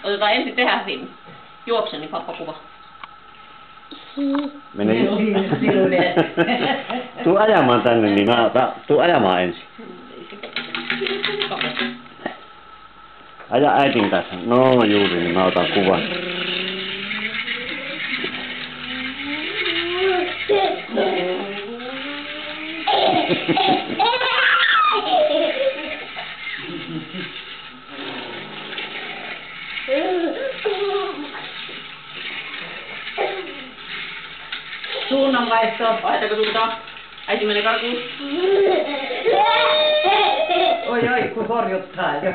Otetaan ensin tehdä siinä. Juokse, niin pappa kuva. Mene. Tuu ajamaan tänne, niin tuu ajamaan ensin. Aja äitin kanssa. No juuri, niin mä otan kuvan. Suunnanvaihto. Vaihtako suuntaan? Äiti menee karkuun. Oi, kun horjuttaa jo.